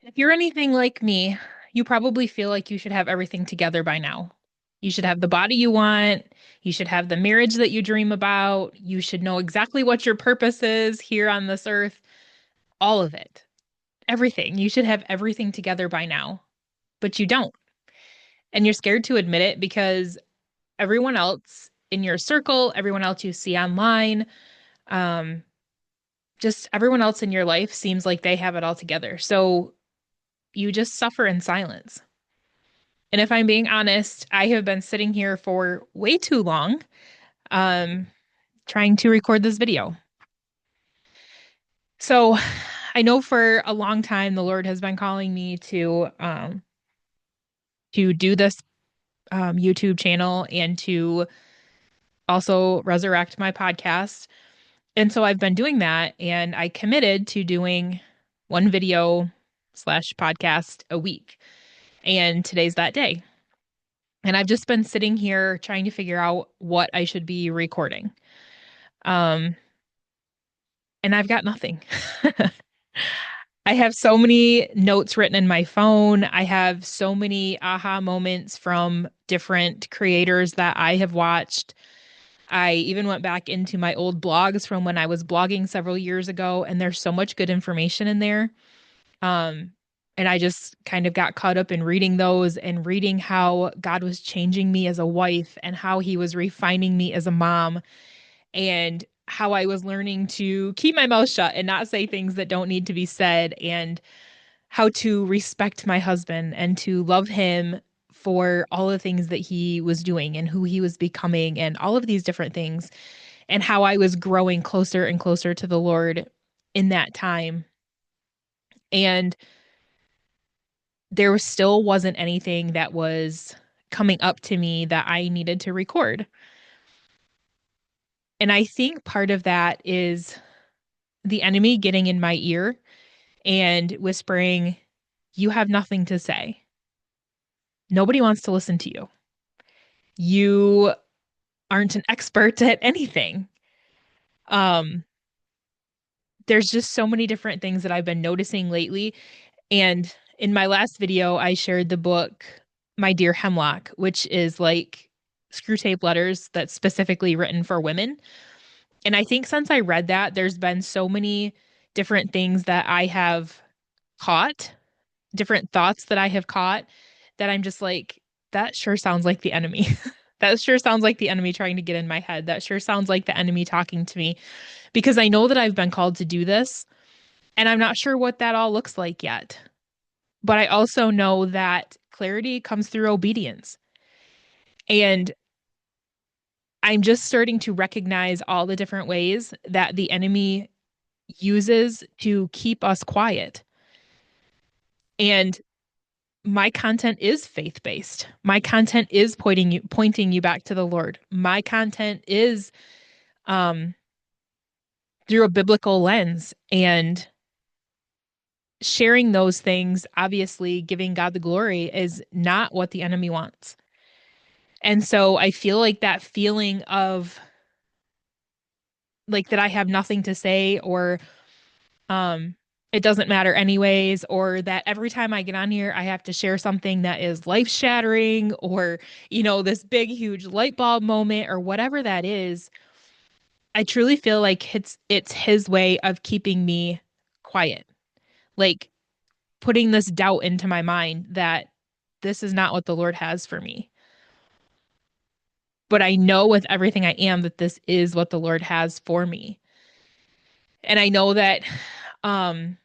If you're anything like me, you probably feel like you should have everything together by now. You should have the body you want. You should have the marriage that you dream about. You should know exactly what your purpose is here on this earth. All of it. Everything. You should have everything together by now, but you don't. And you're scared to admit it because everyone else in your circle, everyone else you see online, um, just everyone else in your life seems like they have it all together. So you just suffer in silence. And if I'm being honest, I have been sitting here for way too long, um, trying to record this video. So I know for a long time the Lord has been calling me to do this YouTube channel and to also resurrect my podcast. And so I've been doing that, and I committed to doing one video slash podcast a week. And today's that day. And I've just been sitting here trying to figure out what I should be recording. Um, and I've got nothing. I have so many notes written in my phone. I have so many aha moments from different creators that I have watched. I even went back into my old blogs from when I was blogging several years ago, and there's so much good information in there. Um, and I just kind of got caught up in reading those and reading how God was changing me as a wife and how he was refining me as a mom and how I was learning to keep my mouth shut and not say things that don't need to be said, and how to respect my husband and to love him for all the things that he was doing and who he was becoming and all of these different things, and how I was growing closer and closer to the Lord in that time. And there still wasn't anything that was coming up to me that I needed to record. And I think part of that is the enemy getting in my ear and whispering, "You have nothing to say. Nobody wants to listen to you. You aren't an expert at anything." Um, there's just so many different things that I've been noticing lately. And in my last video, I shared the book, My Dear Hemlock, which is like screw tape letters that's specifically written for women. And I think since I read that, there's been so many different things that I have caught, different thoughts that I have caught, that I'm just like, that sure sounds like the enemy. That sure sounds like the enemy trying to get in my head. That sure sounds like the enemy talking to me because I know that I've been called to do this, and I'm not sure what that all looks like yet. But I also know that clarity comes through obedience. And I'm just starting to recognize all the different ways that the enemy uses to keep us quiet. And my content is faith-based. My content is pointing you back to the Lord. My content is um through a biblical lens, and sharing those things, obviously giving God the glory, is not what the enemy wants. And so I feel like that feeling of like that I have nothing to say, or um it doesn't matter anyways, or that every time I get on here I have to share something that is life-shattering, or this big huge light bulb moment or whatever that is. I truly feel like it's his way of keeping me quiet. Like putting this doubt into my mind that this is not what the Lord has for me. But I know with everything I am that this is what the Lord has for me. And I know that um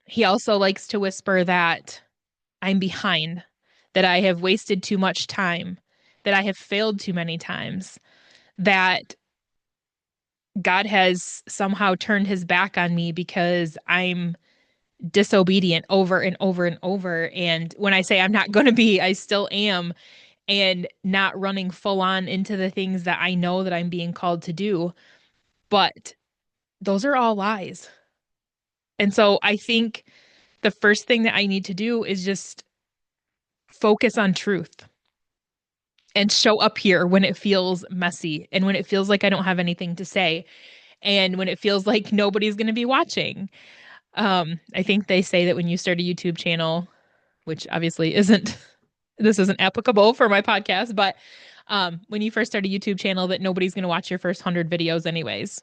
he also likes to whisper that I'm behind, that I have wasted too much time, that I have failed too many times, that God has somehow turned his back on me because I'm disobedient over and over and over. And when I say I'm not going to be, I still am, and not running full on into the things that I know that I'm being called to do. But those are all lies. And so I think the first thing that I need to do is just focus on truth and show up here when it feels messy and when it feels like I don't have anything to say and when it feels like nobody's going to be watching. I think they say that when you start a YouTube channel, which obviously isn't this isn't applicable for my podcast, but when you first start a YouTube channel, that nobody's going to watch your first 100 videos anyways,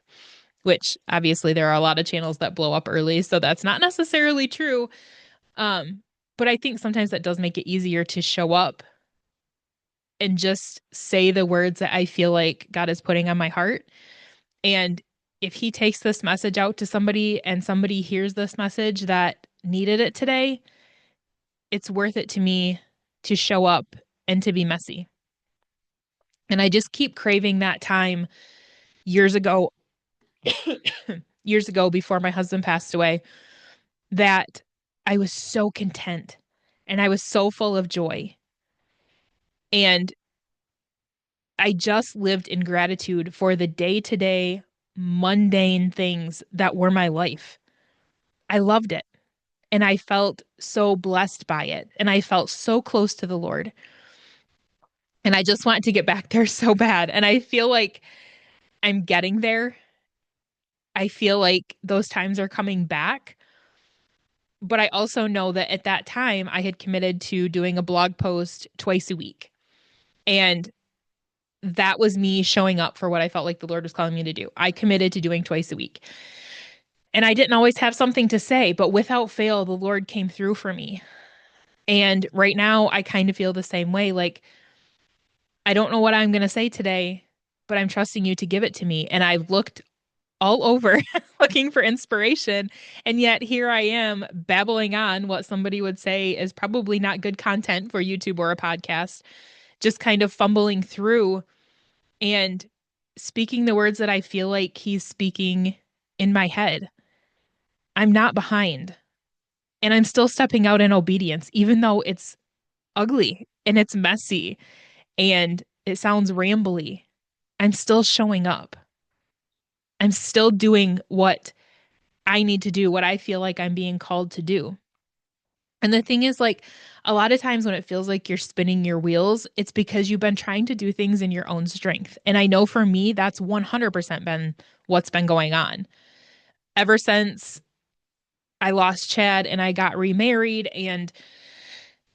which obviously there are a lot of channels that blow up early, so that's not necessarily true. Um, but I think sometimes that does make it easier to show up and just say the words that I feel like God is putting on my heart. And if he takes this message out to somebody and somebody hears this message that needed it today, it's worth it to me to show up and to be messy. And I just keep craving that time years ago, years ago before my husband passed away, that I was so content and I was so full of joy. And I just lived in gratitude for the day to day mundane things that were my life. I loved it. And I felt so blessed by it. And I felt so close to the Lord. And I just want to get back there so bad. And I feel like I'm getting there. I feel like those times are coming back. But I also know that at that time, I had committed to doing a blog post twice a week. And that was me showing up for what I felt like the Lord was calling me to do. I committed to doing twice a week. And I didn't always have something to say, but without fail, the Lord came through for me. And right now, I kind of feel the same way. Like, I don't know what I'm going to say today, but I'm trusting you to give it to me. And I've looked all over looking for inspiration. And yet here I am babbling on what somebody would say is probably not good content for YouTube or a podcast, just kind of fumbling through and speaking the words that I feel like he's speaking in my head. I'm not behind. And I'm still stepping out in obedience, even though it's ugly and it's messy and it sounds rambly. I'm still showing up. I'm still doing what I need to do, what I feel like I'm being called to do. And the thing is, like, a lot of times when it feels like you're spinning your wheels, it's because you've been trying to do things in your own strength. And I know for me, that's 100% been what's been going on. Ever since I lost Chad and I got remarried, and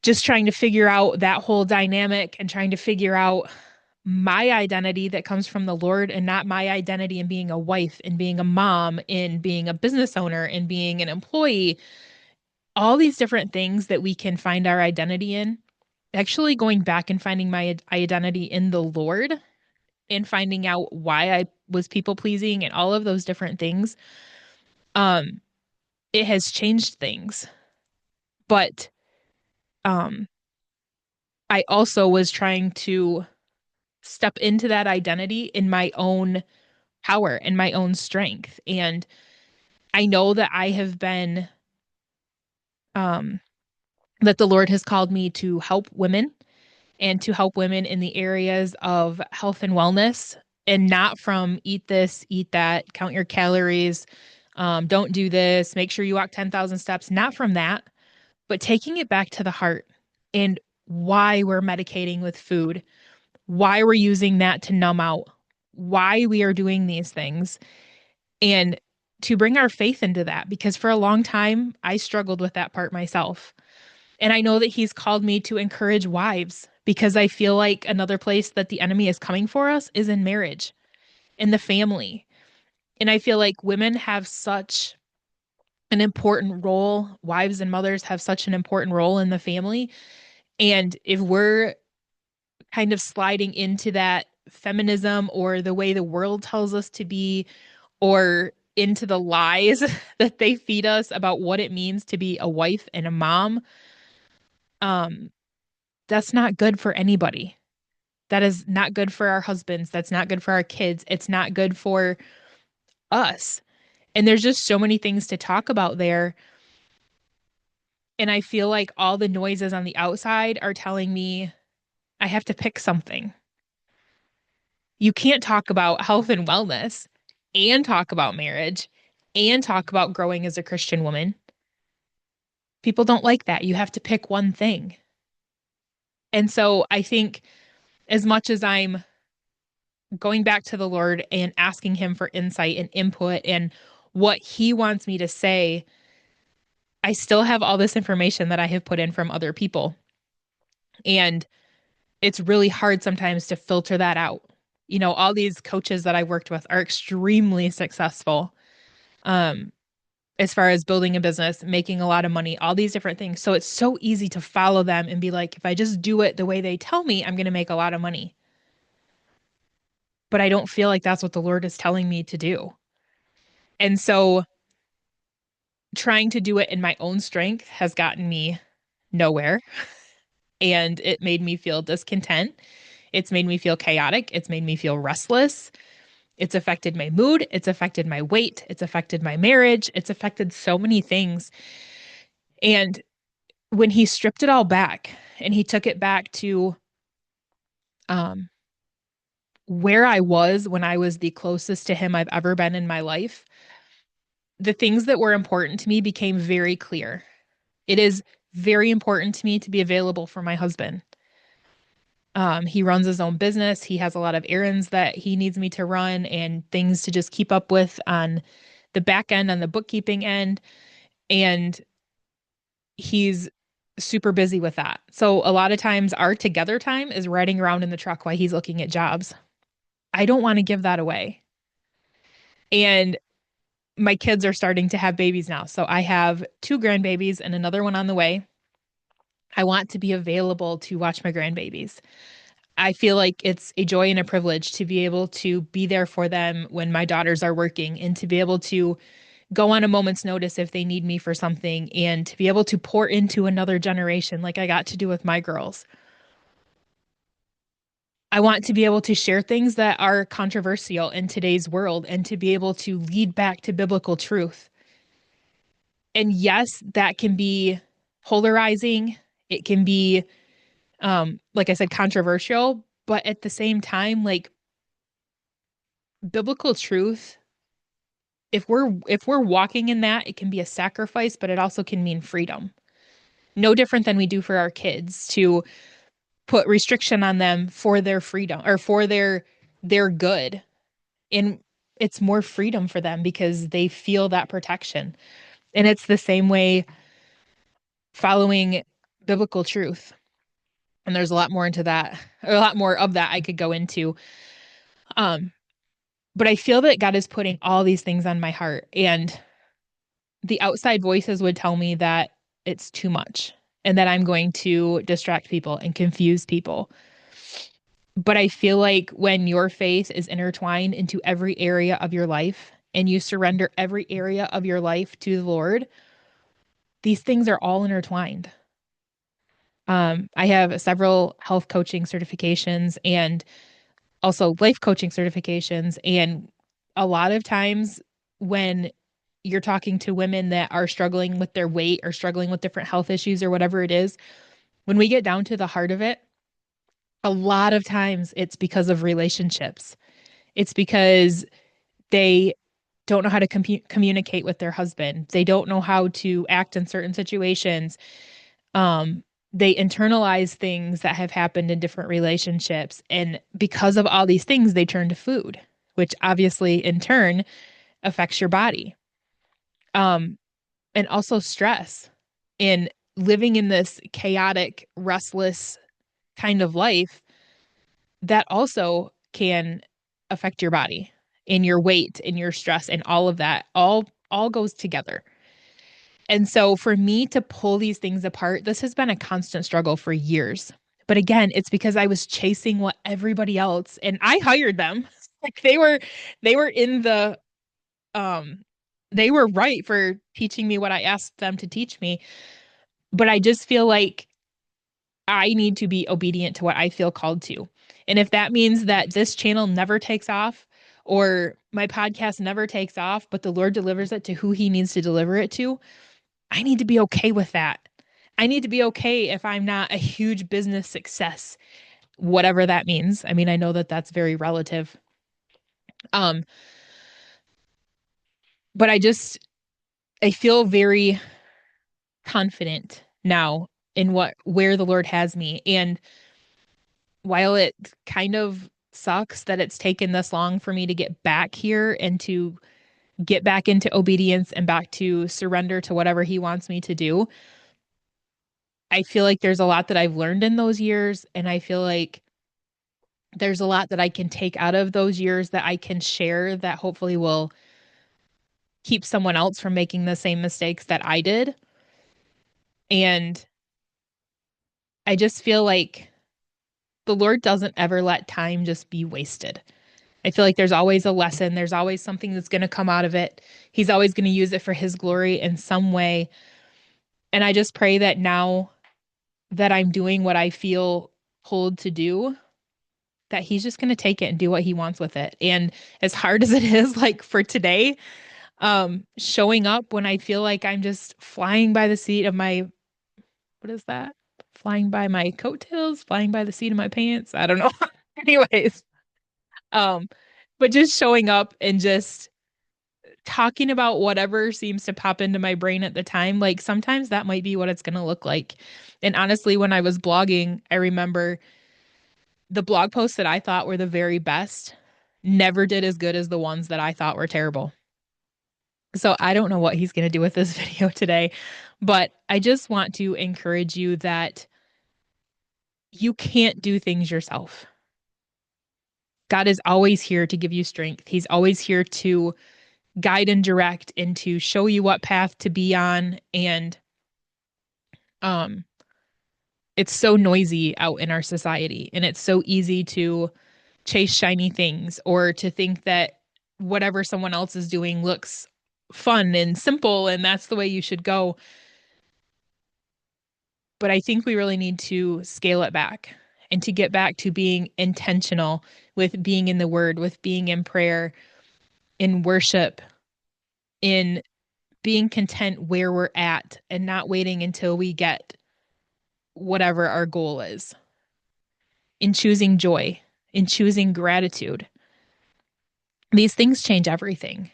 just trying to figure out that whole dynamic and trying to figure out my identity that comes from the Lord and not my identity in being a wife and being a mom and being a business owner and being an employee, all these different things that we can find our identity in. Actually, going back and finding my identity in the Lord and finding out why I was people pleasing and all of those different things, um, it has changed things. But um, I also was trying to step into that identity in my own power and my own strength. And I know that I have been, um, that the Lord has called me to help women and to help women in the areas of health and wellness, and not from eat this, eat that, count your calories, don't do this, make sure you walk 10,000 steps, not from that, but taking it back to the heart and why we're medicating with food, why we're using that to numb out, why we are doing these things, and to bring our faith into that. Because for a long time, I struggled with that part myself. And I know that he's called me to encourage wives because I feel like another place that the enemy is coming for us is in marriage, in the family. And I feel like women have such an important role, wives and mothers have such an important role in the family. And if we're kind of sliding into that feminism or the way the world tells us to be, or into the lies that they feed us about what it means to be a wife and a mom, um, that's not good for anybody. That is not good for our husbands. That's not good for our kids. It's not good for us. And there's just so many things to talk about there. And I feel like all the noises on the outside are telling me I have to pick something. You can't talk about health and wellness and talk about marriage and talk about growing as a Christian woman. People don't like that. You have to pick one thing. And so I think as much as I'm going back to the Lord and asking him for insight and input and what he wants me to say, I still have all this information that I have put in from other people. And it's really hard sometimes to filter that out. All these coaches that I worked with are extremely successful um, as far as building a business, making a lot of money, all these different things. So it's so easy to follow them and be like, if I just do it the way they tell me, I'm going to make a lot of money. But I don't feel like that's what the Lord is telling me to do. And so trying to do it in my own strength has gotten me nowhere. And it made me feel discontent. It's made me feel chaotic. It's made me feel restless. It's affected my mood. It's affected my weight. It's affected my marriage. It's affected so many things. And when he stripped it all back and he took it back to um, where I was when I was the closest to him I've ever been in my life, the things that were important to me became very clear. It is very important to me to be available for my husband. He runs his own business. He has a lot of errands that he needs me to run and things to just keep up with on the back end, on the bookkeeping end. And he's super busy with that. So a lot of times our together time is riding around in the truck while he's looking at jobs. I don't want to give that away. And my kids are starting to have babies now. So I have two grandbabies and another one on the way. I want to be available to watch my grandbabies. I feel like it's a joy and a privilege to be able to be there for them when my daughters are working and to be able to go on a moment's notice if they need me for something and to be able to pour into another generation like I got to do with my girls. I want to be able to share things that are controversial in today's world and to be able to lead back to biblical truth. And yes, that can be polarizing. It can be, like I said, controversial, but at the same time, like biblical truth, if we're walking in that, it can be a sacrifice, but it also can mean freedom. No different than we do for our kids to put restriction on them for their freedom or for their good. And it's more freedom for them because they feel that protection. And it's the same way following biblical truth. And there's a lot more into that, or a lot more of that I could go into. Um, but I feel that God is putting all these things on my heart. And the outside voices would tell me that it's too much and that I'm going to distract people and confuse people. But I feel like when your faith is intertwined into every area of your life and you surrender every area of your life to the Lord, these things are all intertwined. I have several health coaching certifications and also life coaching certifications. And a lot of times when you're talking to women that are struggling with their weight or struggling with different health issues or whatever it is, when we get down to the heart of it, a lot of times it's because of relationships. It's because they don't know how to communicate with their husband. They don't know how to act in certain situations. Um, they internalize things that have happened in different relationships. And because of all these things, they turn to food, which obviously in turn affects your body. Um, and also stress in living in this chaotic, restless kind of life that also can affect your body and your weight and your stress and all of that all goes together. And so for me to pull these things apart, this has been a constant struggle for years. But again, it's because I was chasing what everybody else and I hired them. Like they were in the um they were right for teaching me what I asked them to teach me. But I just feel like I need to be obedient to what I feel called to. And if that means that this channel never takes off or my podcast never takes off, but the Lord delivers it to who he needs to deliver it to, I need to be okay with that. I need to be okay if I'm not a huge business success, whatever that means. I mean, I know that that's very relative. Um, but I feel very confident now in where the Lord has me. And while it kind of sucks that it's taken this long for me to get back here and to get back into obedience and back to surrender to whatever he wants me to do. I feel like there's a lot that I've learned in those years, and I feel like there's a lot that I can take out of those years that I can share that hopefully will keep someone else from making the same mistakes that I did. And I just feel like the Lord doesn't ever let time just be wasted. I feel like there's always a lesson, there's always something that's going to come out of it. He's always going to use it for his glory in some way. And I just pray that now that I'm doing what I feel pulled to do, that he's just going to take it and do what he wants with it. And as hard as it is, like for today, showing up when I feel like I'm just flying by the seat of my, what is that? Flying by my coattails, flying by the seat of my pants. I don't know. Anyways, um, but just showing up and just talking about whatever seems to pop into my brain at the time, like sometimes that might be what it's going to look like. And honestly, when I was blogging, I remember the blog posts that I thought were the very best never did as good as the ones that I thought were terrible. So I don't know what he's going to do with this video today, but I just want to encourage you that you can't do things yourself. God is always here to give you strength. He's always here to guide and direct and to show you what path to be on. And um, it's so noisy out in our society, and it's so easy to chase shiny things or to think that whatever someone else is doing looks fun and simple and that's the way you should go. But I think we really need to scale it back and to get back to being intentional with being in the word, with being in prayer, in worship, in being content where we're at and not waiting until we get whatever our goal is, in choosing joy, in choosing gratitude. These things change everything.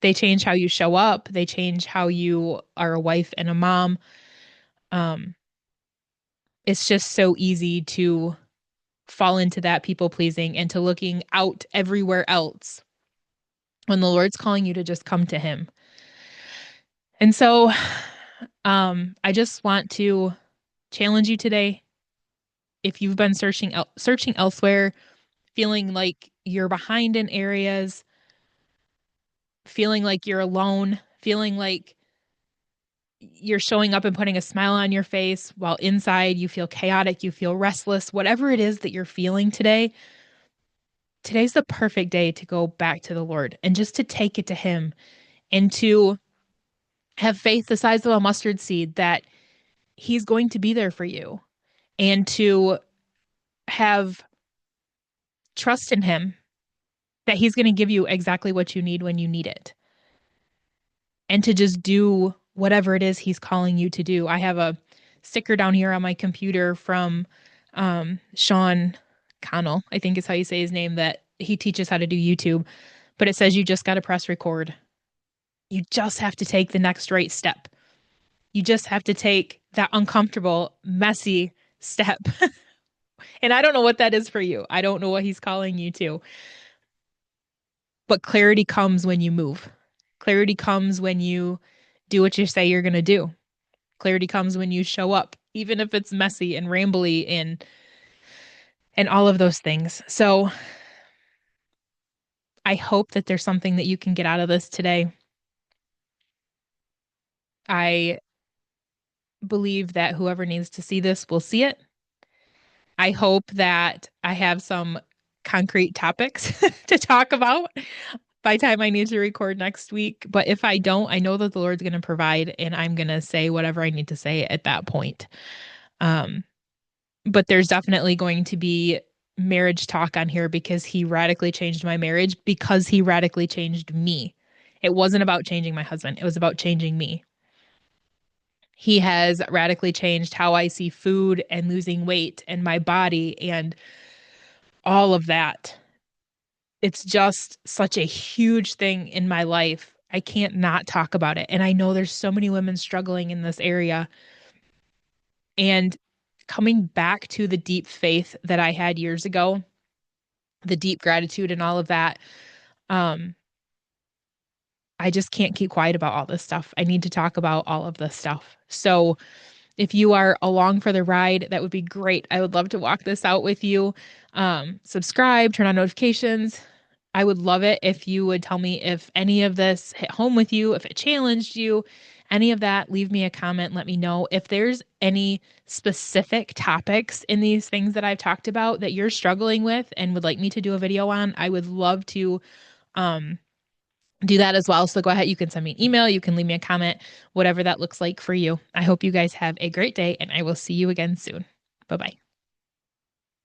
They change how you show up, they change how you are a wife and a mom. Um, it's just so easy to fall into that people pleasing and to looking out everywhere else when the Lord's calling you to just come to him. And so I just want to challenge you today. If you've been searching elsewhere, feeling like you're behind in areas, feeling like you're alone, feeling like you're showing up and putting a smile on your face while inside you feel chaotic, you feel restless, whatever it is that you're feeling today, today's the perfect day to go back to the Lord and just to take it to him and to have faith the size of a mustard seed that he's going to be there for you and to have trust in him that he's going to give you exactly what you need when you need it and to just do whatever it is he's calling you to do. I have a sticker down here on my computer from Sean Connell, I think is how you say his name, that he teaches how to do YouTube. But it says you just got to press record. You just have to take the next right step. You just have to take that uncomfortable, messy step. And I don't know what that is for you. I don't know what he's calling you to. But clarity comes when you move. Clarity comes when you do what you say you're going to do. Clarity comes when you show up, even if it's messy and rambly and all of those things. So I hope that there's something that you can get out of this today. I believe that whoever needs to see this will see it. I hope that I have some concrete topics to talk about by the time I need to record next week. But if I don't, I know that the Lord's going to provide and I'm going to say whatever I need to say at that point. Um, but there's definitely going to be marriage talk on here because he radically changed my marriage because he radically changed me. It wasn't about changing my husband, it was about changing me. He has radically changed how I see food and losing weight and my body and all of that. It's just such a huge thing in my life. I can't not talk about it. And I know there's so many women struggling in this area. And coming back to the deep faith that I had years ago, the deep gratitude and all of that, um, I just can't keep quiet about all this stuff. I need to talk about all of this stuff. So if you are along for the ride, that would be great. I would love to walk this out with you. Subscribe, turn on notifications. I would love it if you would tell me if any of this hit home with you, if it challenged you, any of that. Leave me a comment. Let me know if there's any specific topics in these things that I've talked about that you're struggling with and would like me to do a video on. I would love to um, do that as well. So go ahead. You can send me an email. You can leave me a comment, whatever that looks like for you. I hope you guys have a great day and I will see you again soon. Bye bye.